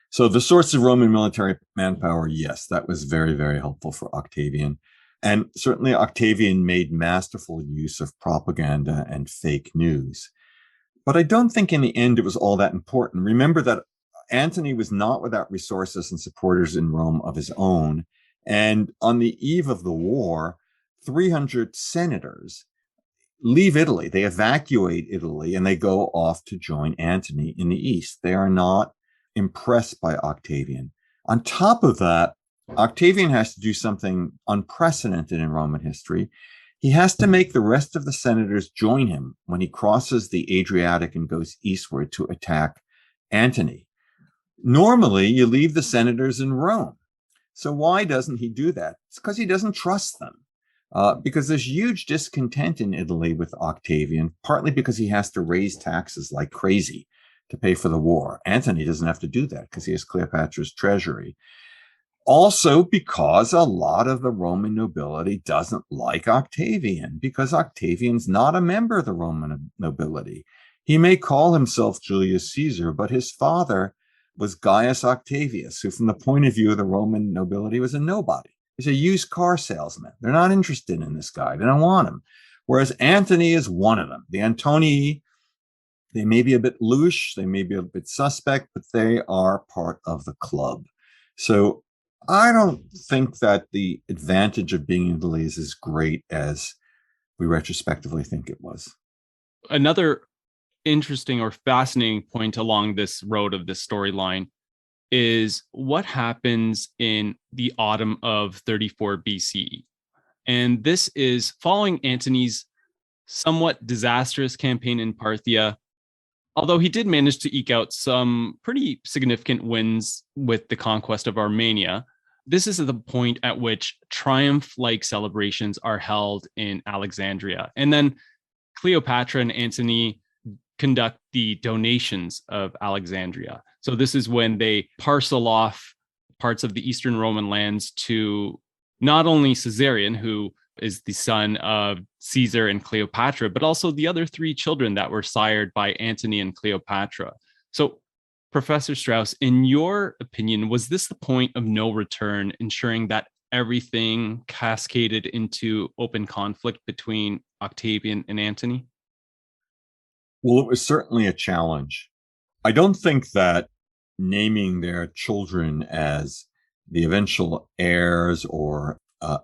So the source of Roman military manpower, yes, that was very, very helpful for Octavian. And certainly Octavian made masterful use of propaganda and fake news. But I don't think in the end it was all that important. Remember that Antony was not without resources and supporters in Rome of his own. And on the eve of the war, 300 senators leave Italy. They evacuate Italy and they go off to join Antony in the east. They are not impressed by Octavian. On top of that, Octavian has to do something unprecedented in Roman history. He has to make the rest of the senators join him when he crosses the Adriatic and goes eastward to attack Antony. Normally, you leave the senators in Rome. So why doesn't he do that? It's because he doesn't trust them. Because there's huge discontent in Italy with Octavian, partly because he has to raise taxes like crazy to pay for the war. Antony doesn't have to do that because he has Cleopatra's treasury. Also because a lot of the Roman nobility doesn't like Octavian, because Octavian's not a member of the Roman nobility. He may call himself Julius Caesar, but his father was Gaius Octavius, who from the point of view of the Roman nobility was a nobody. He's a used car salesman. They're not interested in this guy. They don't want him. Whereas Antony is one of them. The Antonii, they may be a bit louche, they may be a bit suspect, but they are part of the club. So I don't think that the advantage of being in Italy is as great as we retrospectively think it was. Another interesting or fascinating point along this road of this storyline is what happens in the autumn of 34 BCE. And this is following Antony's somewhat disastrous campaign in Parthia, although he did manage to eke out some pretty significant wins with the conquest of Armenia. This is the point at which triumph-like celebrations are held in Alexandria. And then Cleopatra and Antony conduct the donations of Alexandria. So this is when they parcel off parts of the Eastern Roman lands to not only Caesarion, who is the son of Caesar and Cleopatra, but also the other three children that were sired by Antony and Cleopatra. So, Professor Strauss, in your opinion, was this the point of no return, ensuring that everything cascaded into open conflict between Octavian and Antony? Well, it was certainly a challenge. I don't think that naming their children as the eventual heirs or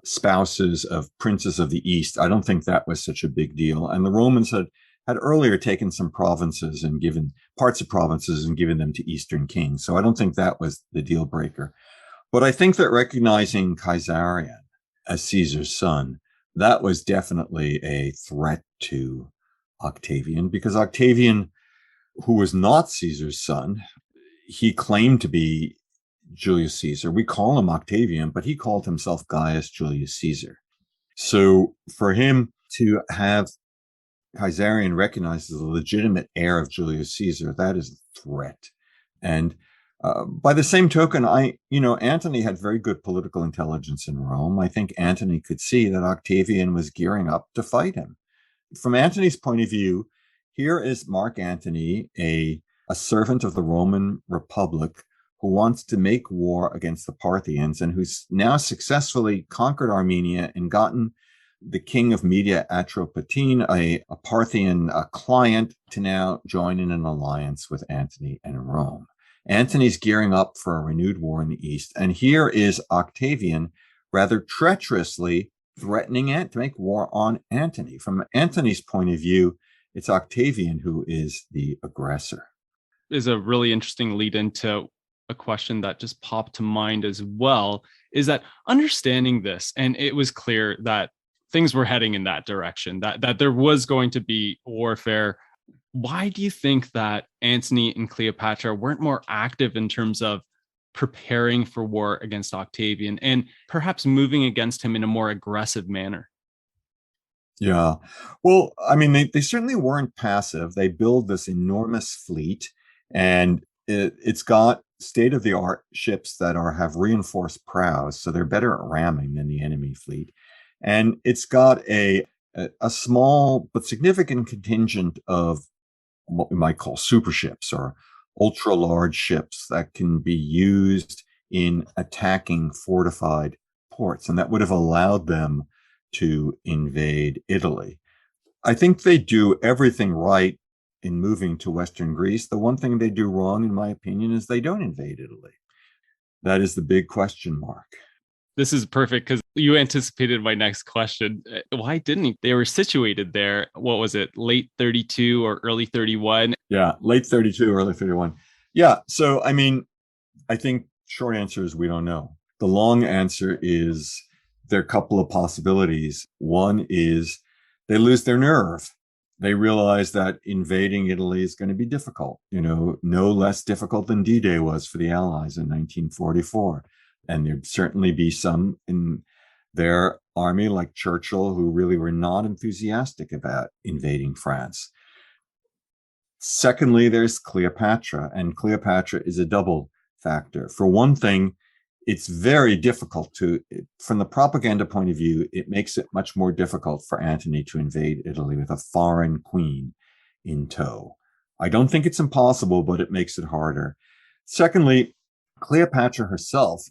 spouses of princes of the East, I don't think that was such a big deal. And the Romans had earlier taken some provinces and given parts of provinces and given them to Eastern kings. So I don't think that was the deal breaker. But I think that recognizing Caesarion as Caesar's son, that was definitely a threat to Octavian, because Octavian, who was not Caesar's son, he claimed to be Julius Caesar. We call him Octavian, but he called himself Gaius Julius Caesar. So for him to have Caesarion recognized as a legitimate heir of Julius Caesar, that is a threat. And by the same token, Antony had very good political intelligence in Rome. I think Antony could see that Octavian was gearing up to fight him. From Antony's point of view, here is Mark Antony, a servant of the Roman Republic who wants to make war against the Parthians and who's now successfully conquered Armenia and gotten the king of Media, Atropatene, a Parthian client, to now join in an alliance with Antony and Rome. Antony's gearing up for a renewed war in the East. And here is Octavian rather treacherously threatening to make war on Antony. From Antony's point of view, it's Octavian who is the aggressor. Is a really interesting lead into a question that just popped to mind as well, is that understanding this, and it was clear that things were heading in that direction, that there was going to be warfare. Why do you think that Antony and Cleopatra weren't more active in terms of preparing for war against Octavian and perhaps moving against him in a more aggressive manner? Yeah. Well, I mean, they certainly weren't passive. They build this enormous fleet, and it's got state-of-the-art ships that have reinforced prows, so they're better at ramming than the enemy fleet. And it's got a small but significant contingent of what we might call super ships or ultra large ships that can be used in attacking fortified ports, and that would have allowed them to invade Italy. I think they do everything right in moving to Western Greece. The one thing they do wrong, in my opinion, is they don't invade Italy. That is the big question mark. This is perfect because you anticipated my next question. Why didn't he? They were situated there. What was it? Late 32 or early 31? Yeah, late 32, early 31. Yeah. So, I mean, I think short answer is we don't know. The long answer is there are a couple of possibilities. One is they lose their nerve. They realize that invading Italy is going to be difficult, no less difficult than D-Day was for the Allies in 1944. And there'd certainly be some in their army, like Churchill, who really were not enthusiastic about invading France. Secondly, there's Cleopatra, and Cleopatra is a double factor. For one thing, it's very difficult from the propaganda point of view, it makes it much more difficult for Antony to invade Italy with a foreign queen in tow. I don't think it's impossible, but it makes it harder. Secondly, Cleopatra herself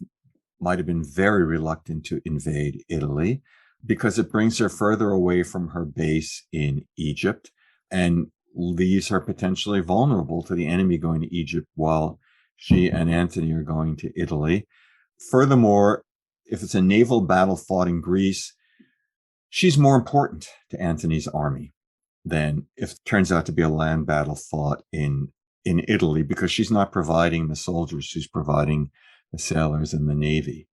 might have been very reluctant to invade Italy because it brings her further away from her base in Egypt and leaves her potentially vulnerable to the enemy going to Egypt while she and Antony are going to Italy. Furthermore, if it's a naval battle fought in Greece, she's more important to Antony's army than if it turns out to be a land battle fought in Italy, because she's not providing the soldiers, she's providing the sailors and the navy.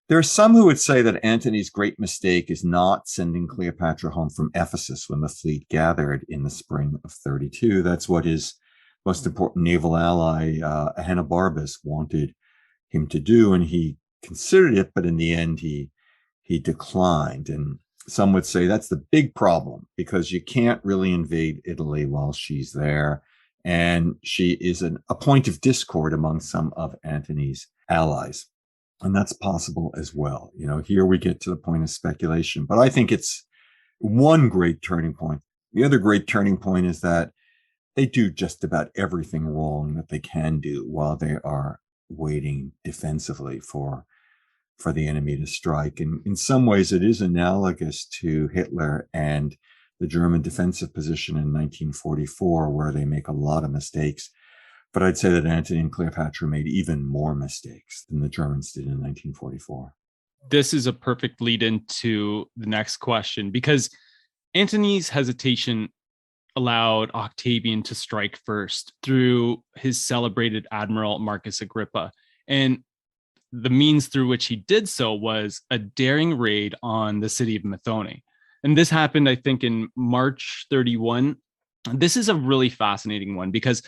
There are some who would say that Antony's great mistake is not sending Cleopatra home from Ephesus when the fleet gathered in the spring of 32. That's what his most important naval ally, Ahenobarbus, wanted him to do, and he considered it, but in the end he declined. And some would say that's the big problem, because you can't really invade Italy while she's there, and she is a point of discord among some of Antony's allies. And that's possible as well. Here we get to the point of speculation, but I think it's one great turning point. The other great turning point is that they do just about everything wrong that they can do while they are waiting defensively for the enemy to strike. And in some ways, it is analogous to Hitler and the German defensive position in 1944, where they make a lot of mistakes. But I'd say that Antony and Cleopatra made even more mistakes than the Germans did in 1944. This is a perfect lead into the next question, because Antony's hesitation allowed Octavian to strike first through his celebrated admiral Marcus Agrippa. And the means through which he did so was a daring raid on the city of Methone. And this happened, I think, in March 31. This is a really fascinating one because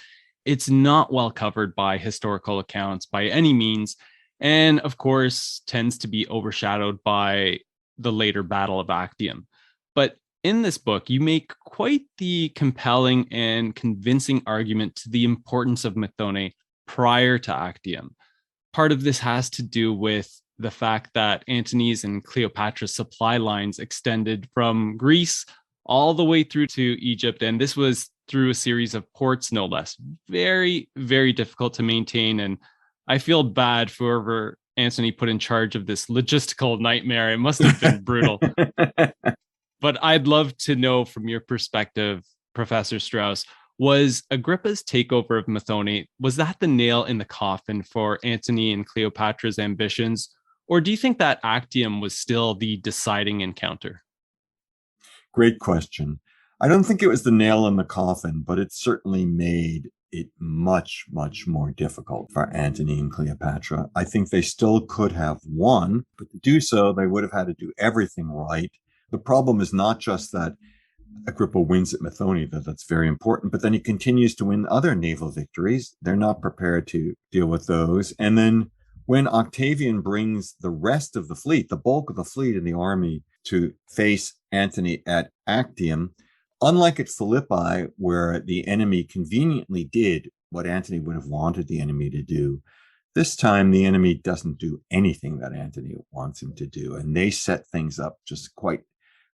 it's not well covered by historical accounts by any means, and of course tends to be overshadowed by the later Battle of Actium. But in this book, you make quite the compelling and convincing argument to the importance of Methone prior to Actium. Part of this has to do with the fact that Antony's and Cleopatra's supply lines extended from Greece all the way through to Egypt, and this was through a series of ports, no less. Very, very difficult to maintain. And I feel bad for whoever Antony put in charge of this logistical nightmare. It must have been brutal. But I'd love to know from your perspective, Professor Strauss, was Agrippa's takeover of Methone, was that the nail in the coffin for Antony and Cleopatra's ambitions? Or do you think that Actium was still the deciding encounter? Great question. I don't think it was the nail in the coffin, but it certainly made it much, much more difficult for Antony and Cleopatra. I think they still could have won, but to do so, they would have had to do everything right. The problem is not just that Agrippa wins at Methone, that's very important, but then he continues to win other naval victories. They're not prepared to deal with those. And then when Octavian brings the rest of the fleet, the bulk of the fleet in the army, to face Antony at Actium, unlike at Philippi, where the enemy conveniently did what Antony would have wanted the enemy to do, this time the enemy doesn't do anything that Antony wants him to do. And they set things up just quite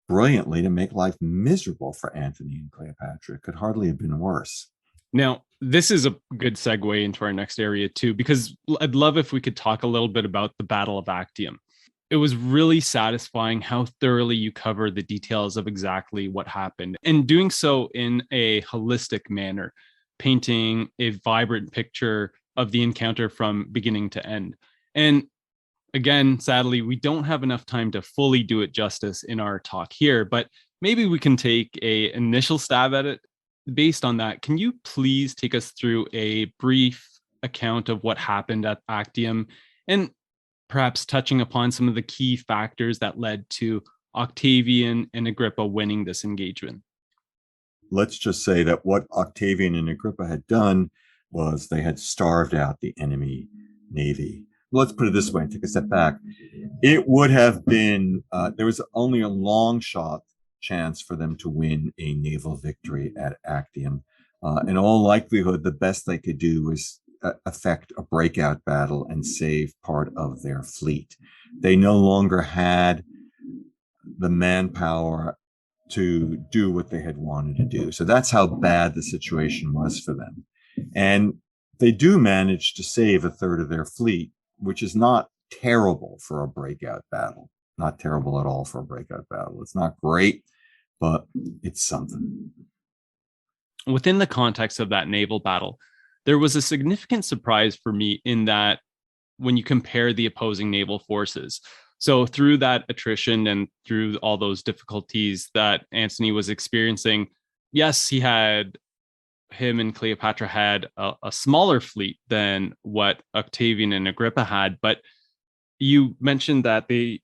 brilliantly to make life miserable for Antony and Cleopatra. It could hardly have been worse. Now, this is a good segue into our next area too, because I'd love if we could talk a little bit about the Battle of Actium. It was really satisfying how thoroughly you cover the details of exactly what happened, and doing so in a holistic manner, painting a vibrant picture of the encounter from beginning to end. And again, sadly, we don't have enough time to fully do it justice in our talk here, but maybe we can take an initial stab at it. Based on that, can you please take us through a brief account of what happened at Actium? And perhaps touching upon some of the key factors that led to Octavian and Agrippa winning this engagement. Let's just say that what Octavian and Agrippa had done was they had starved out the enemy navy. Let's put it this way and take a step back. It would have been, there was only a long shot chance for them to win a naval victory at Actium. In all likelihood, the best they could do was effect a breakout battle and save part of their fleet. They no longer had the manpower to do what they had wanted to do. So that's how bad the situation was for them. And they do manage to save a third of their fleet, which is not terrible for a breakout battle. Not terrible at all for a breakout battle. It's not great, but it's something. Within the context of that naval battle, there was a significant surprise for me in that when you compare the opposing naval forces. So through that attrition and through all those difficulties that Antony was experiencing, yes, him and Cleopatra had a smaller fleet than what Octavian and Agrippa had, but you mentioned that they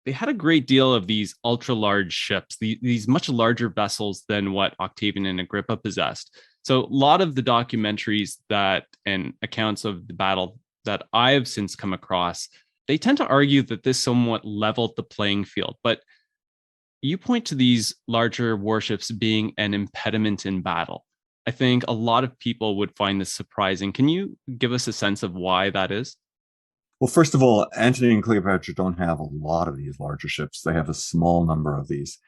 had a great deal of these ultra large ships, these much larger vessels than what Octavian and Agrippa possessed. So a lot of the documentaries and accounts of the battle that I've since come across, they tend to argue that this somewhat leveled the playing field. But you point to these larger warships being an impediment in battle. I think a lot of people would find this surprising. Can you give us a sense of why that is? Well, first of all, Antony and Cleopatra don't have a lot of these larger ships. They have a small number of these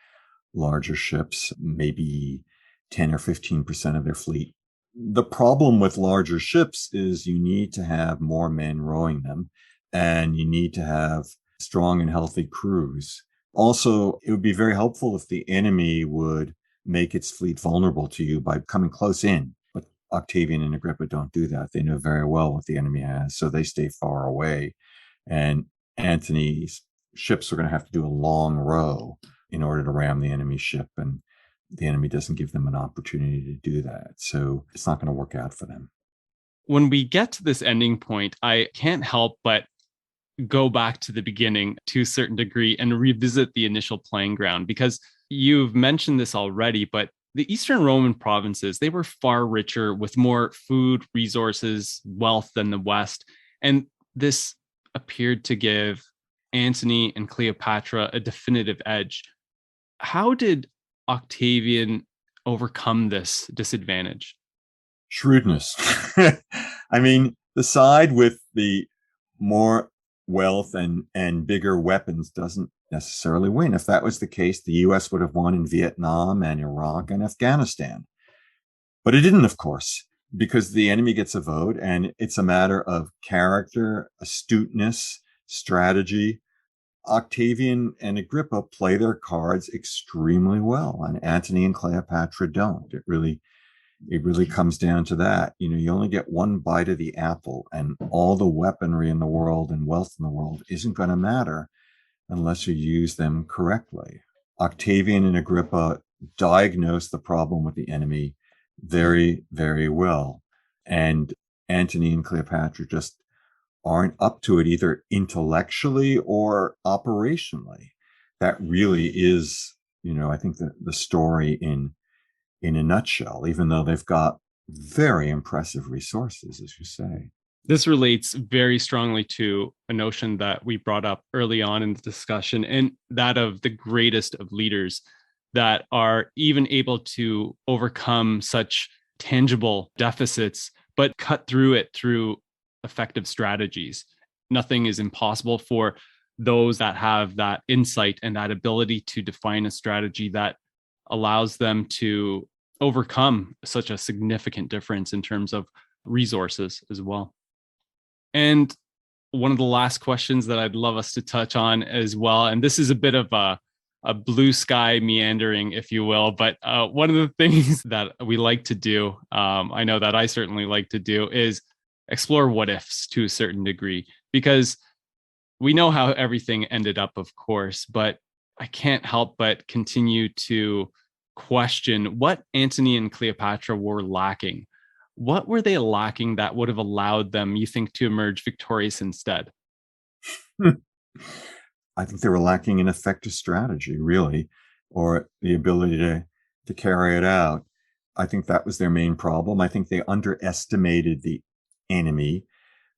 larger ships, maybe 10 or 15% of their fleet. The problem with larger ships is you need to have more men rowing them, and you need to have strong and healthy crews. Also, it would be very helpful if the enemy would make its fleet vulnerable to you by coming close in. But Octavian and Agrippa don't do that. They know very well what the enemy has, so they stay far away. And Antony's ships are going to have to do a long row in order to ram the enemy ship, and the enemy doesn't give them an opportunity to do that. So it's not going to work out for them. When we get to this ending point, I can't help but go back to the beginning to a certain degree and revisit the initial playing ground, because you've mentioned this already, but the Eastern Roman provinces, they were far richer with more food, resources, wealth than the West. And this appeared to give Antony and Cleopatra a definitive edge. How did Octavian overcome this disadvantage? Shrewdness. I mean, the side with the more wealth and bigger weapons doesn't necessarily win. If that was the case, the US would have won in Vietnam and Iraq and Afghanistan. But it didn't, of course, because the enemy gets a vote, and it's a matter of character, astuteness, strategy. Octavian and Agrippa play their cards extremely well, and Antony and Cleopatra don't. It really comes down to that. You only get one bite of the apple, and all the weaponry in the world and wealth in the world isn't going to matter unless you use them correctly. Octavian and Agrippa diagnosed the problem with the enemy very, very well. And Antony and Cleopatra just aren't up to it, either intellectually or operationally. That really is, I think the story in a nutshell, even though they've got very impressive resources, as you say. This relates very strongly to a notion that we brought up early on in the discussion, and that of the greatest of leaders that are even able to overcome such tangible deficits, but cut through it through effective strategies. Nothing is impossible for those that have that insight and that ability to define a strategy that allows them to overcome such a significant difference in terms of resources as well. And one of the last questions that I'd love us to touch on as well, and this is a bit of a blue sky meandering, if you will, but one of the things that we like to do, I know that I certainly like to do, is explore what ifs to a certain degree, because we know how everything ended up, of course, but I can't help but continue to question what Antony and Cleopatra were lacking. What were they lacking that would have allowed them, you think, to emerge victorious instead? I think they were lacking in effective strategy, really, or the ability to carry it out. I think that was their main problem. I think they underestimated the enemy.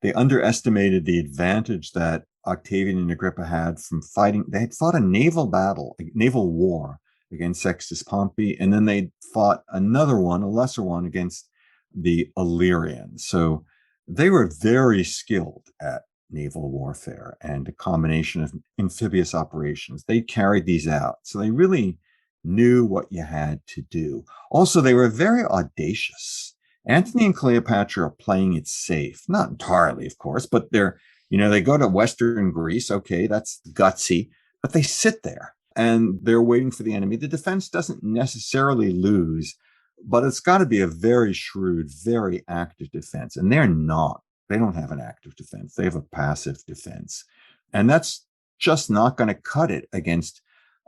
They underestimated the advantage that Octavian and Agrippa had from fighting. They had fought a naval battle, a naval war against Sextus Pompey, and then they fought another one, a lesser one, against the Illyrians. So they were very skilled at naval warfare and a combination of amphibious operations. They carried these out. So they really knew what you had to do. Also, they were very audacious. Antony and Cleopatra are playing it safe, not entirely, of course, but they go to Western Greece. Okay, that's gutsy, but they sit there and they're waiting for the enemy. The defense doesn't necessarily lose, but it's got to be a very shrewd, very active defense. And they're not. They don't have an active defense. They have a passive defense. And that's just not going to cut it against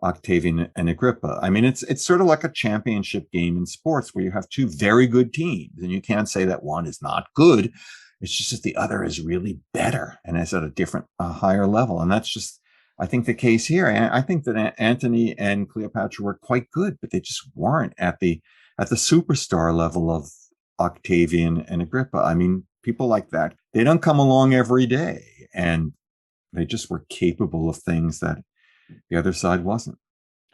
Octavian and Agrippa. I mean, it's sort of like a championship game in sports where you have two very good teams, and you can't say that one is not good. It's just that the other is really better and is at a higher level. And that's just, I think, the case here. And I think that Antony and Cleopatra were quite good, but they just weren't at the superstar level of Octavian and Agrippa. I mean, people like that, they don't come along every day, and they just were capable of things that the other side wasn't.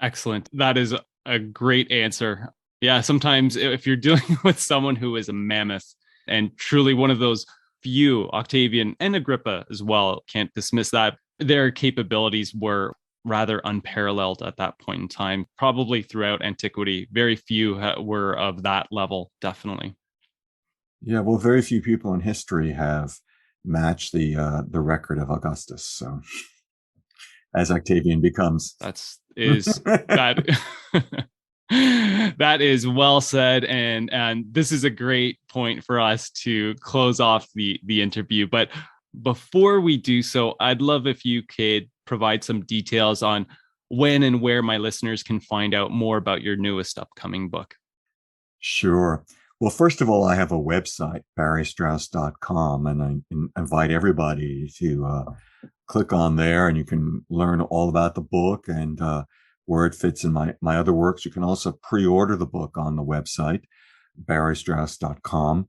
Excellent. That is a great answer. Yeah, sometimes if you're dealing with someone who is a mammoth and truly one of those few, Octavian and Agrippa as well, can't dismiss that. Their capabilities were rather unparalleled at that point in time, probably throughout antiquity. Very few were of that level, definitely. Yeah, well, very few people in history have matched the record of Augustus. So, as Octavian becomes, that that is well said, and this is a great point for us to close off the interview. But before we do so, I'd love if you could provide some details on when and where my listeners can find out more about your newest upcoming book. Sure. Well, first of all, I have a website, barrystrauss.com, and I invite everybody to click on there, and you can learn all about the book and where it fits in my other works. You can also pre-order the book on the website, barrystrauss.com.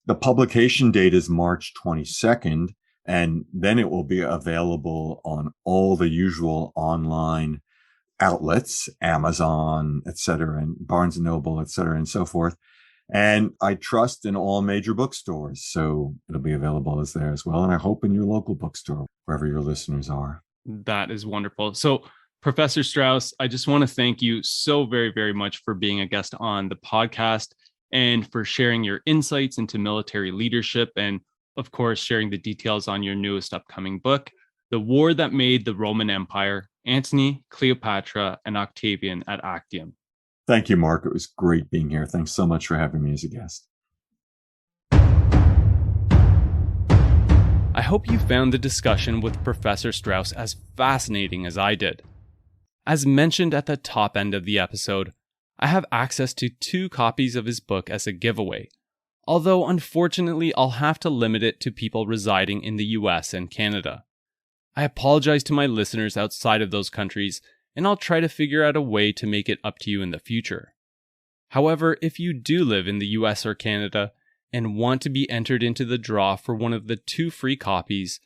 The publication date is March 22nd, and then it will be available on all the usual online outlets, Amazon, et cetera, and Barnes & Noble, et cetera, and so forth. And I trust in all major bookstores. So it'll be available as there as well. And I hope in your local bookstore, wherever your listeners are. That is wonderful. So, Professor Strauss, I just want to thank you so very, very much for being a guest on the podcast and for sharing your insights into military leadership and, of course, sharing the details on your newest upcoming book, The War That Made the Roman Empire, Antony, Cleopatra, and Octavian at Actium. Thank you, Mark. It was great being here. Thanks so much for having me as a guest. I hope you found the discussion with Professor Strauss as fascinating as I did. As mentioned at the top end of the episode, I have access to 2 copies of his book as a giveaway, although unfortunately I'll have to limit it to people residing in the US and Canada. I apologize to my listeners outside of those countries, and I'll try to figure out a way to make it up to you in the future. However, if you do live in the US or Canada and want to be entered into the draw for one of the 2 free copies,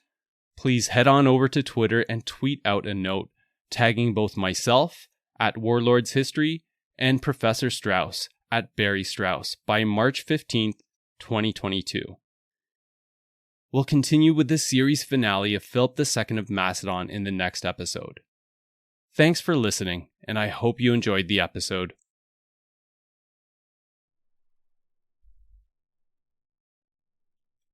please head on over to Twitter and tweet out a note tagging both myself at Warlords History and Professor Strauss at Barry Strauss by March 15th, 2022. We'll continue with the series finale of Philip II of Macedon in the next episode. Thanks for listening, and I hope you enjoyed the episode.